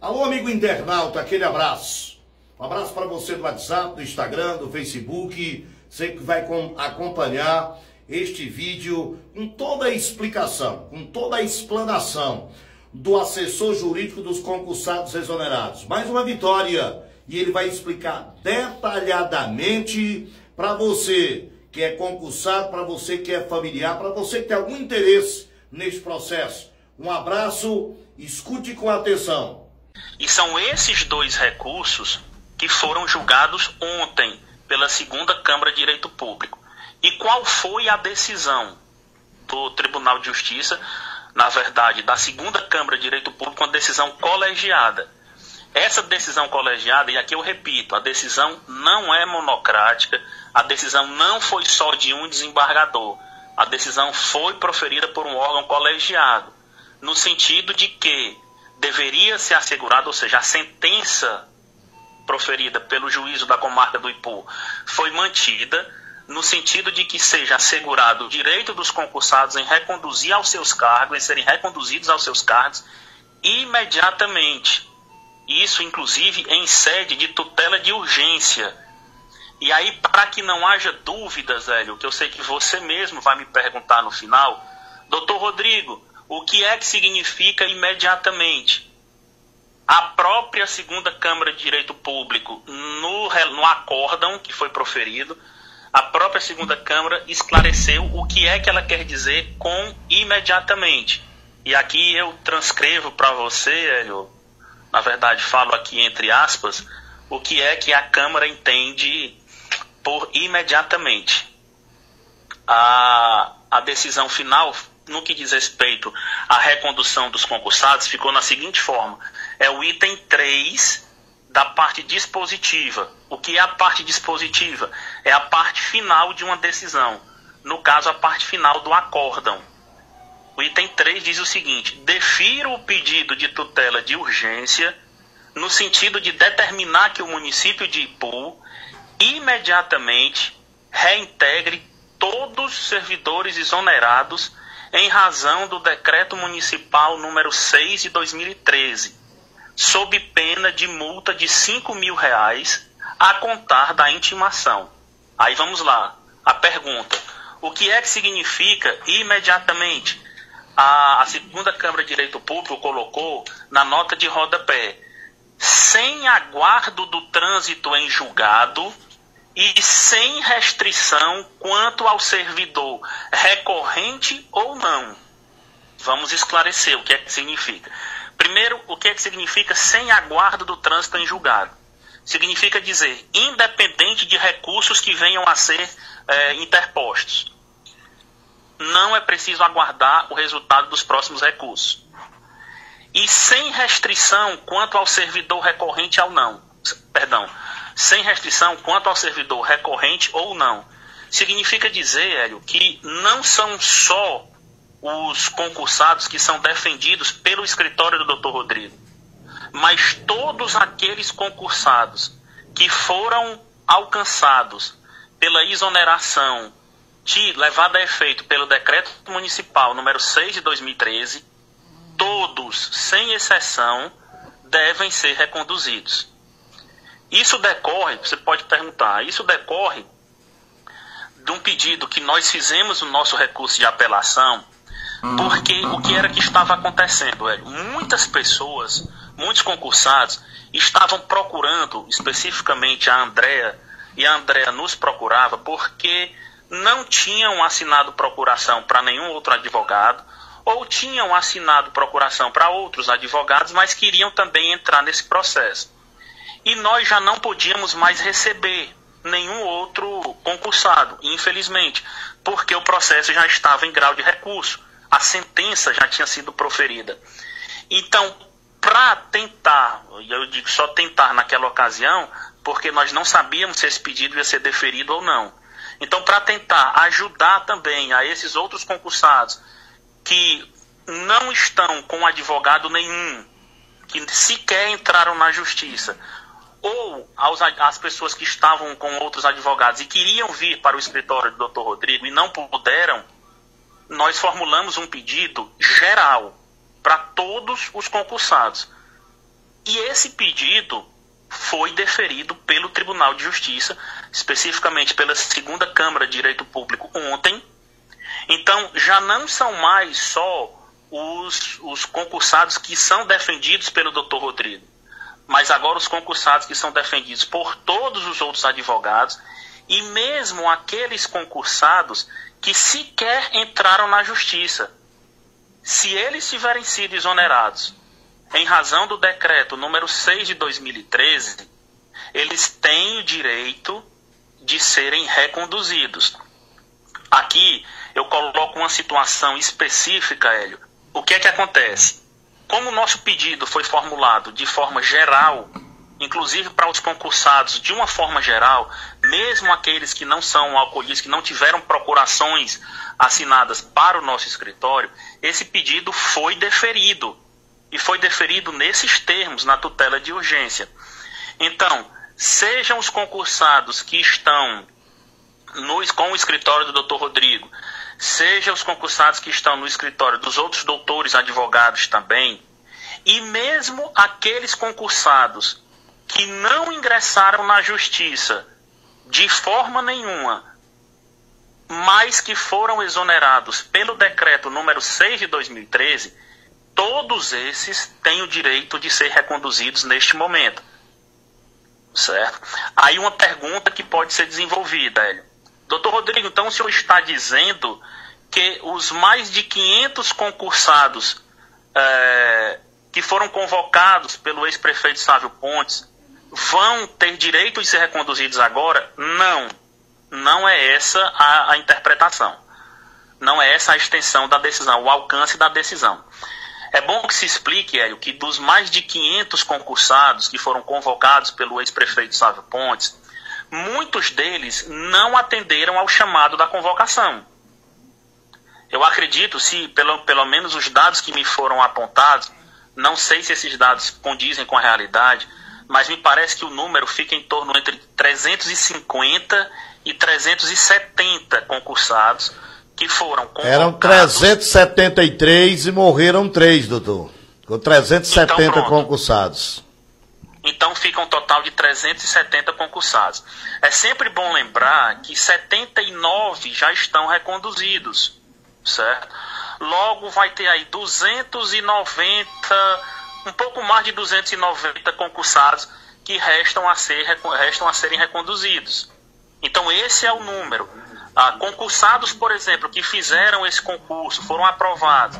Alô, amigo internauta, aquele abraço. Um abraço para você do WhatsApp, do Instagram, do Facebook. Você que vai acompanhar este vídeo com toda a explicação, com toda a explanação do assessor jurídico dos concursados exonerados. Mais uma vitória. E ele vai explicar detalhadamente para você que é concursado, para você que é familiar, para você que tem algum interesse neste processo. Um abraço, escute com atenção. E são esses dois recursos que foram julgados ontem pela Segunda Câmara de Direito Público. E qual foi a decisão do Tribunal de Justiça, na verdade, da Segunda Câmara de Direito Público, uma decisão colegiada? Essa decisão colegiada, e aqui eu repito, a decisão não é monocrática, a decisão não foi só de um desembargador, a decisão foi proferida por um órgão colegiado, no sentido de que deveria ser assegurado, ou seja, a sentença proferida pelo juízo da comarca do Ipu foi mantida, no sentido de que seja assegurado o direito dos concursados em reconduzir aos seus cargos, em serem reconduzidos aos seus cargos imediatamente. Isso, inclusive, em sede de tutela de urgência. E aí, para que não haja dúvidas, Hélio, que eu sei que você mesmo vai me perguntar no final, doutor Rodrigo, o que é que significa imediatamente? A própria Segunda Câmara de Direito Público, no acórdão que foi proferido, a própria Segunda Câmara esclareceu o que é que ela quer dizer com imediatamente. E aqui eu transcrevo para você, Hélio, na verdade falo aqui entre aspas, o que é que a Câmara entende por imediatamente. A decisão final, no que diz respeito à recondução dos concursados, ficou na seguinte forma: é o item 3 da parte dispositiva. O que é a parte dispositiva? É a parte final de uma decisão. No caso, a parte final do acórdão. O item 3 diz o seguinte: defiro o pedido de tutela de urgência no sentido de determinar que o município de Ipu imediatamente reintegre todos os servidores exonerados em razão do Decreto Municipal número 6 de 2013, sob pena de multa de R$5.000 a contar da intimação. Aí vamos lá, a pergunta: o que é que significa imediatamente? A Segunda Câmara de Direito Público colocou na nota de rodapé: sem aguardo do trânsito em julgado e sem restrição quanto ao servidor recorrente ou não. Vamos esclarecer o que é que significa. Primeiro, o que é que significa sem aguardo do trânsito em julgado? Significa dizer, independente de recursos que venham a ser interpostos, não é preciso aguardar o resultado dos próximos recursos. E sem restrição quanto ao servidor recorrente ou não. Sem restrição quanto ao servidor recorrente ou não. Significa dizer, Hélio, que não são só os concursados que são defendidos pelo escritório do Dr. Rodrigo, mas todos aqueles concursados que foram alcançados pela exoneração levada a efeito pelo Decreto Municipal número 6 de 2013, todos, sem exceção, devem ser reconduzidos. Isso decorre, você pode perguntar, isso decorre de um pedido que nós fizemos no nosso recurso de apelação, porque o que era que estava acontecendo, velho? Muitas pessoas, muitos concursados, estavam procurando, especificamente a Andréa, e a Andréa nos procurava porque não tinham assinado procuração para nenhum outro advogado, ou tinham assinado procuração para outros advogados, mas queriam também entrar nesse processo. E nós já não podíamos mais receber nenhum outro concursado, infelizmente, porque o processo já estava em grau de recurso, a sentença já tinha sido proferida. Então, para tentar, e eu digo só tentar naquela ocasião, porque nós não sabíamos se esse pedido ia ser deferido ou não. Então, para tentar ajudar também a esses outros concursados que não estão com advogado nenhum, que sequer entraram na justiça, ou às pessoas que estavam com outros advogados e queriam vir para o escritório do Dr. Rodrigo e não puderam, nós formulamos um pedido geral para todos os concursados. E esse pedido foi deferido pelo Tribunal de Justiça, especificamente pela Segunda Câmara de Direito Público ontem. Então, já não são mais só os concursados que são defendidos pelo Dr. Rodrigo, mas agora os concursados que são defendidos por todos os outros advogados e mesmo aqueles concursados que sequer entraram na Justiça. Se eles tiverem sido exonerados em razão do decreto número 6 de 2013, eles têm o direito de serem reconduzidos. Aqui eu coloco uma situação específica, Hélio. O que é que acontece? Como o nosso pedido foi formulado de forma geral, inclusive para os concursados de uma forma geral, mesmo aqueles que não são alcoolistas, que não tiveram procurações assinadas para o nosso escritório, esse pedido foi deferido. E foi deferido nesses termos, na tutela de urgência. Então, sejam os concursados que estão com o escritório do Dr. Rodrigo, sejam os concursados que estão no escritório dos outros doutores advogados também, e mesmo aqueles concursados que não ingressaram na Justiça de forma nenhuma, mas que foram exonerados pelo decreto número 6 de 2013, todos esses têm o direito de ser reconduzidos neste momento. Certo? Aí uma pergunta que pode ser desenvolvida, Hélio. Doutor Rodrigo, então o senhor está dizendo que os mais de 500 concursados que foram convocados pelo ex-prefeito Sávio Pontes vão ter direito de ser reconduzidos agora? Não. Não é essa a interpretação. Não é essa a extensão da decisão, o alcance da decisão. É bom que se explique, Hélio, que dos mais de 500 concursados que foram convocados pelo ex-prefeito Sávio Pontes, muitos deles não atenderam ao chamado da convocação. Eu acredito, se pelo menos os dados que me foram apontados, não sei se esses dados condizem com a realidade, mas me parece que o número fica em torno entre 350 e 370 concursados que foram convocados. Eram 373 e morreram 3, doutor. Com 370 então, concursados. Então fica um total de 370 concursados. É sempre bom lembrar que 79 já estão reconduzidos, certo? Logo vai ter aí 290, um pouco mais de 290 concursados que restam a serem reconduzidos. Então esse é o número. Concursados, por exemplo, que fizeram esse concurso, foram aprovados,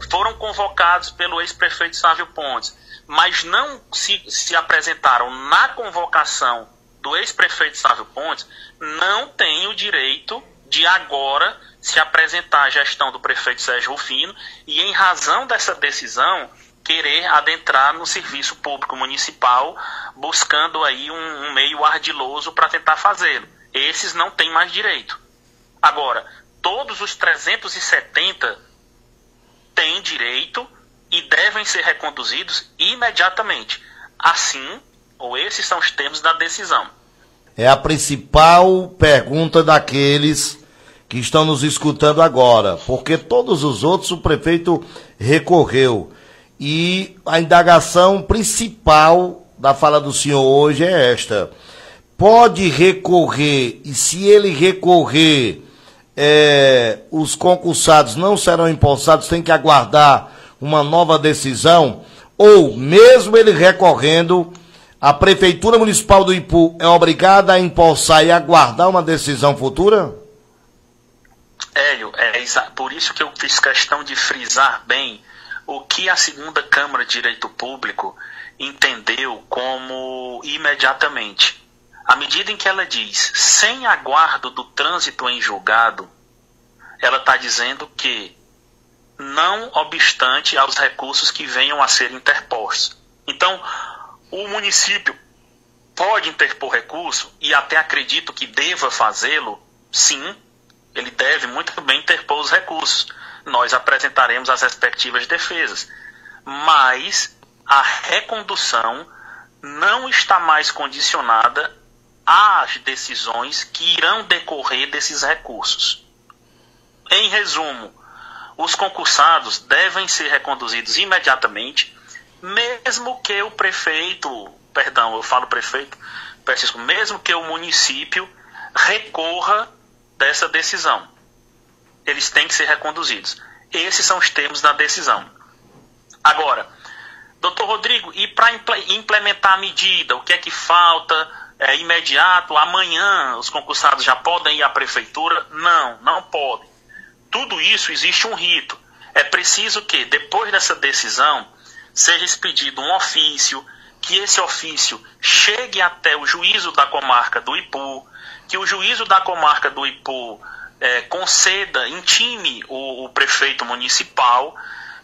foram convocados pelo ex-prefeito Sávio Pontes, mas não se apresentaram na convocação do ex-prefeito Sávio Pontes, não têm o direito de agora se apresentar à gestão do prefeito Sérgio Rufino e, em razão dessa decisão, querer adentrar no serviço público municipal, buscando aí um meio ardiloso para tentar fazê-lo. Esses não têm mais direito. Agora, todos os 370 têm direito e devem ser reconduzidos imediatamente. Assim, ou esses são os termos da decisão. É a principal pergunta daqueles que estão nos escutando agora, porque todos os outros o prefeito recorreu. E a indagação principal da fala do senhor hoje é esta: pode recorrer, e se ele recorrer, os concursados não serão empossados, tem que aguardar uma nova decisão? Ou, mesmo ele recorrendo, a Prefeitura Municipal do Ipu é obrigada a empossar e aguardar uma decisão futura? Hélio, por isso que eu fiz questão de frisar bem o que a Segunda Câmara de Direito Público entendeu como imediatamente. À medida em que ela diz, sem aguardo do trânsito em julgado, ela está dizendo que, não obstante aos recursos que venham a ser interpostos. Então, o município pode interpor recurso, e até acredito que deva fazê-lo, sim, ele deve muito bem interpor os recursos. Nós apresentaremos as respectivas defesas. Mas a recondução não está mais condicionada às decisões que irão decorrer desses recursos. Em resumo, os concursados devem ser reconduzidos imediatamente, mesmo que o prefeito, perdão, eu falo prefeito, mesmo que o município recorra dessa decisão. Eles têm que ser reconduzidos. Esses são os termos da decisão. Agora, doutor Rodrigo, e para implementar a medida, o que é que falta? É imediato? Amanhã os concursados já podem ir à prefeitura? Não, não podem. Tudo isso existe um rito. É preciso que, depois dessa decisão, seja expedido um ofício, que esse ofício chegue até o juízo da comarca do Ipu, que o juízo da comarca do Ipu conceda, intime o prefeito municipal,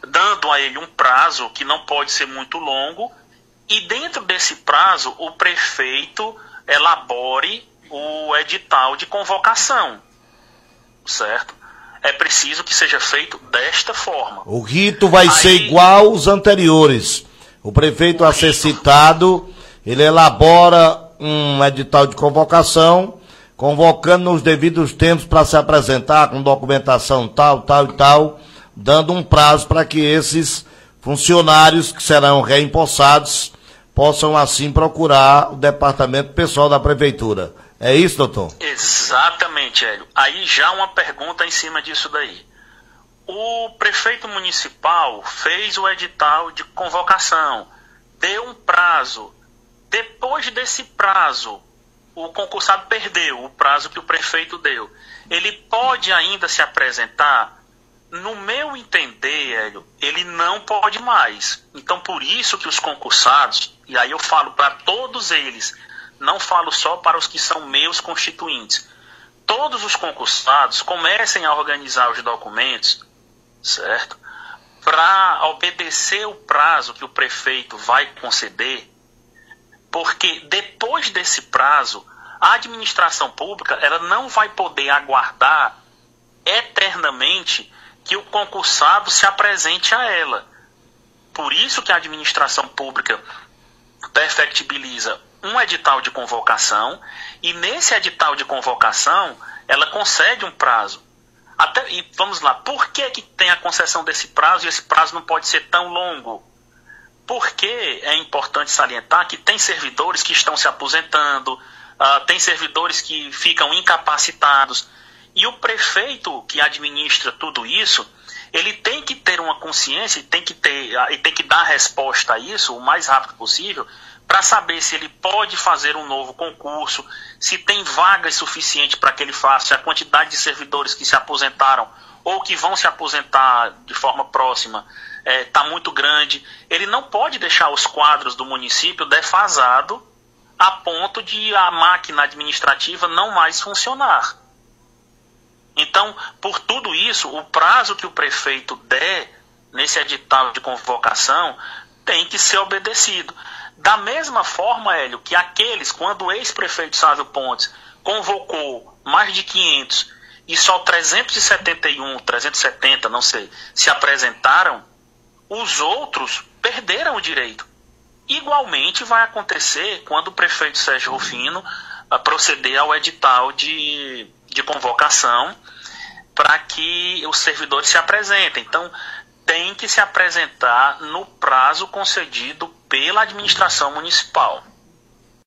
dando a ele um prazo que não pode ser muito longo, e dentro desse prazo o prefeito elabore o edital de convocação, certo? É preciso que seja feito desta forma. O rito vai ser igual aos anteriores. O prefeito a ser citado, ele elabora um edital de convocação, convocando nos devidos tempos para se apresentar com documentação tal, tal e tal, dando um prazo para que esses funcionários que serão reempossados possam assim procurar o departamento pessoal da prefeitura. É isso, doutor? Exatamente, Hélio. Aí já uma pergunta em cima disso daí. O prefeito municipal fez o edital de convocação, deu um prazo. Depois desse prazo, o concursado perdeu o prazo que o prefeito deu. Ele pode ainda se apresentar? No meu entender, Hélio, ele não pode mais. Então, por isso que os concursados, e aí eu falo para todos eles, não falo só para os que são meus constituintes, todos os concursados comecem a organizar os documentos, certo? Para obedecer o prazo que o prefeito vai conceder, porque depois desse prazo, a administração pública ela não vai poder aguardar eternamente que o concursado se apresente a ela. Por isso que a administração pública perfectibiliza um edital de convocação, e nesse edital de convocação ela concede um prazo. E vamos lá, por que tem a concessão desse prazo e esse prazo não pode ser tão longo? Porque é importante salientar que tem servidores que estão se aposentando, tem servidores que ficam incapacitados, e o prefeito que administra tudo isso, ele tem que ter uma consciência e tem que dar resposta a isso o mais rápido possível, para saber se ele pode fazer um novo concurso, se tem vagas suficientes para que ele faça, se a quantidade de servidores que se aposentaram ou que vão se aposentar de forma próxima está muito grande. Ele não pode deixar os quadros do município defasado a ponto de a máquina administrativa não mais funcionar. Então, por tudo isso, o prazo que o prefeito der nesse edital de convocação tem que ser obedecido. Da mesma forma, Hélio, que aqueles, quando o ex-prefeito Sávio Pontes convocou mais de 500 e só 371, 370, não sei, se apresentaram, os outros perderam o direito. Igualmente vai acontecer quando o prefeito Sérgio Rufino proceder ao edital de convocação para que os servidores se apresentem. Então, tem que se apresentar no prazo concedido pela administração municipal.